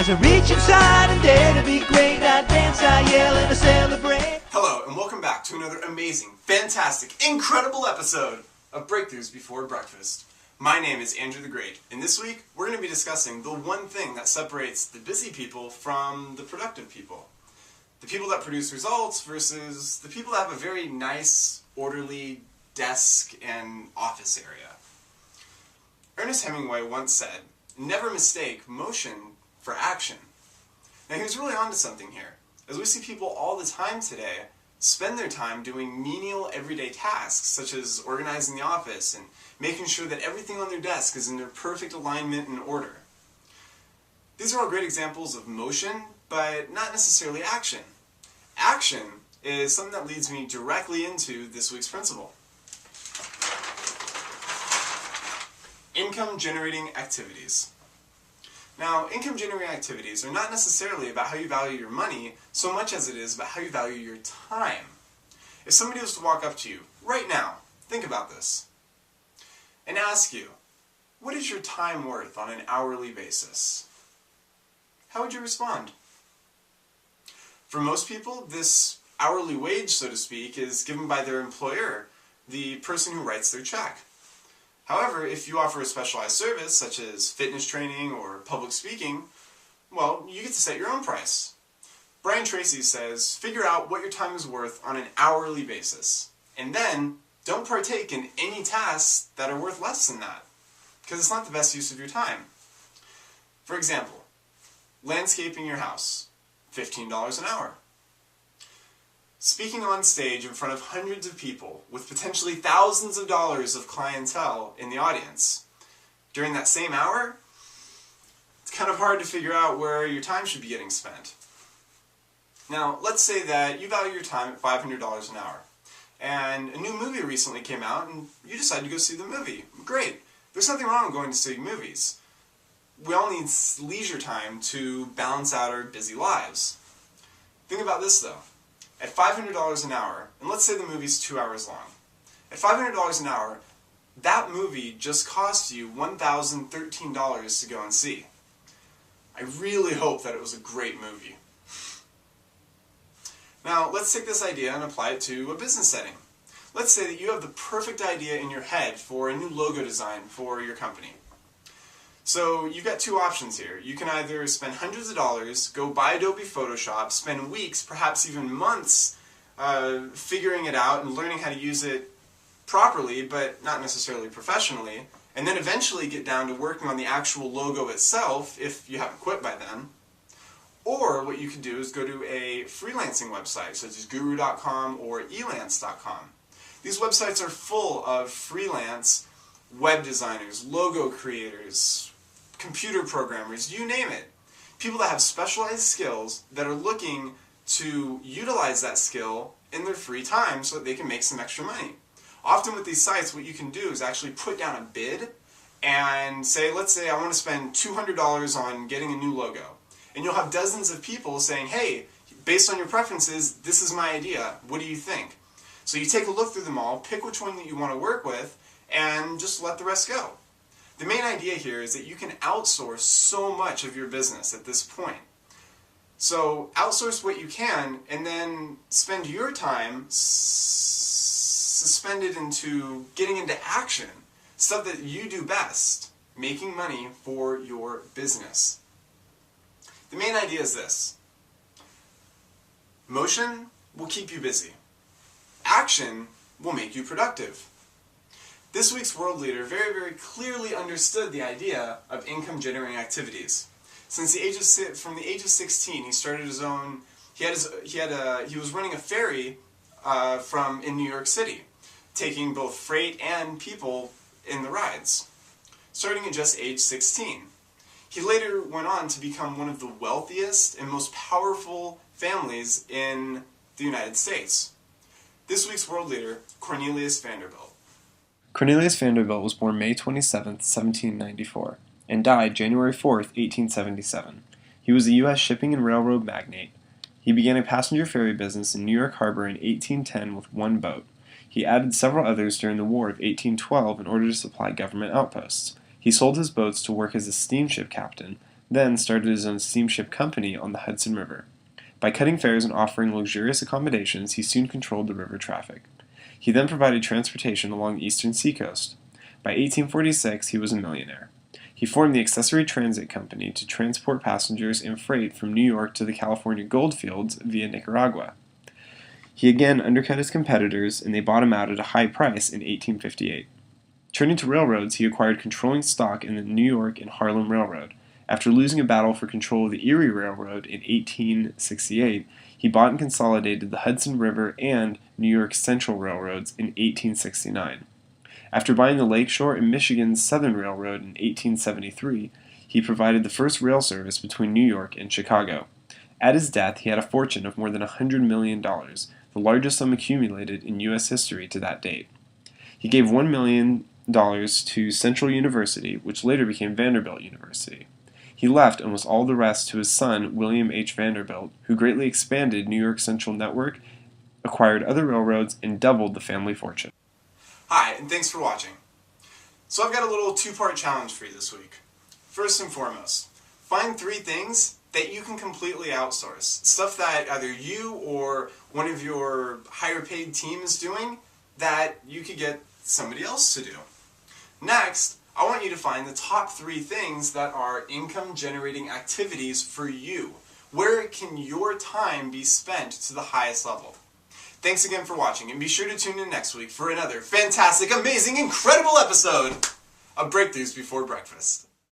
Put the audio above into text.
As I reach inside and dare to be great, I dance, I yell, and I celebrate. Hello, and welcome back to another amazing, fantastic, incredible episode of Breakthroughs Before Breakfast. My name is Andrew the Great, and this week we're going to be discussing the one thing that separates the busy people from the productive people. The people that produce results versus the people that have a very nice, orderly desk and office area. Ernest Hemingway once said, "Never mistake motion for action." Now he was really onto something here, as we see people all the time today spend their time doing menial everyday tasks, such as organizing the office and making sure that everything on their desk is in their perfect alignment and order. These are all great examples of motion, but not necessarily action. Action is something that leads me directly into this week's principle. Income-generating activities. Now, income-generating activities are not necessarily about how you value your money so much as it is about how you value your time. If somebody was to walk up to you right now, think about this, and ask you, what is your time worth on an hourly basis? How would you respond? For most people, this hourly wage, so to speak, is given by their employer, the person who writes their check. However, if you offer a specialized service, such as fitness training or public speaking, well, you get to set your own price. Brian Tracy says, figure out what your time is worth on an hourly basis, and then don't partake in any tasks that are worth less than that, because it's not the best use of your time. For example, landscaping your house, $15 an hour. Speaking on stage in front of hundreds of people with potentially thousands of dollars of clientele in the audience. During that same hour, it's kind of hard to figure out where your time should be getting spent. Now, let's say that you value your time at $500 an hour, and a new movie recently came out and you decide to go see the movie. Great. There's nothing wrong with going to see movies. We all need leisure time to balance out our busy lives. Think about this though. At $500 an hour, and let's say the movie's 2 hours long. At $500 an hour, that movie just cost you $1,013 to go and see. I really hope that it was a great movie. Now, let's take this idea and apply it to a business setting. Let's say that you have the perfect idea in your head for a new logo design for your company. So you've got two options here. You can either spend hundreds of dollars, go buy Adobe Photoshop, spend weeks, perhaps even months, figuring it out and learning how to use it properly, but not necessarily professionally, and then eventually get down to working on the actual logo itself if you haven't quit by then. Or what you can do is go to a freelancing website, such as guru.com or elance.com. These websites are full of freelance web designers, logo creators, computer programmers, you name it. People that have specialized skills that are looking to utilize that skill in their free time so that they can make some extra money. Often with these sites, what you can do is actually put down a bid and say, let's say I want to spend $200 on getting a new logo. And you'll have dozens of people saying, hey, based on your preferences, this is my idea. What do you think? So you take a look through them all, pick which one that you want to work with, and just let the rest go. The main idea here is that you can outsource so much of your business at this point. So outsource what you can and then spend your time suspended into getting into action, stuff that you do best, making money for your business. The main idea is this. Motion will keep you busy. Action will make you productive. This week's world leader very, very clearly understood the idea of income-generating activities. From the age of 16, he started his own. He was running a ferry in New York City, taking both freight and people in the rides. Starting at just age 16, he later went on to become one of the wealthiest and most powerful families in the United States. This week's world leader, Cornelius Vanderbilt. Cornelius Vanderbilt was born May 27, 1794, and died January 4, 1877. He was a U.S. shipping and railroad magnate. He began a passenger ferry business in New York Harbor in 1810 with one boat. He added several others during the War of 1812 in order to supply government outposts. He sold his boats to work as a steamship captain, then started his own steamship company on the Hudson River. By cutting fares and offering luxurious accommodations, he soon controlled the river traffic. He then provided transportation along the eastern seacoast. By 1846, he was a millionaire. He formed the Accessory Transit Company to transport passengers and freight from New York to the California goldfields via Nicaragua. He again undercut his competitors, and they bought him out at a high price in 1858. Turning to railroads, he acquired controlling stock in the New York and Harlem Railroad. After losing a battle for control of the Erie Railroad in 1868, he bought and consolidated the Hudson River and New York Central Railroads in 1869. After buying the Lakeshore and Michigan's Southern Railroad in 1873, he provided the first rail service between New York and Chicago. At his death, he had a fortune of more than $100 million, the largest sum accumulated in U.S. history to that date. He gave $1 million to Central University, which later became Vanderbilt University. He left almost all the rest to his son, William H. Vanderbilt, who greatly expanded New York Central Network, acquired other railroads, and doubled the family fortune. Hi, and thanks for watching. So I've got a little two-part challenge for you this week. First and foremost, find 3 things that you can completely outsource. Stuff that either you or one of your higher paid team is doing that you could get somebody else to do. Next, I want you to find the top 3 things that are income-generating activities for you. Where can your time be spent to the highest level? Thanks again for watching, and be sure to tune in next week for another fantastic, amazing, incredible episode of Breakthroughs Before Breakfast.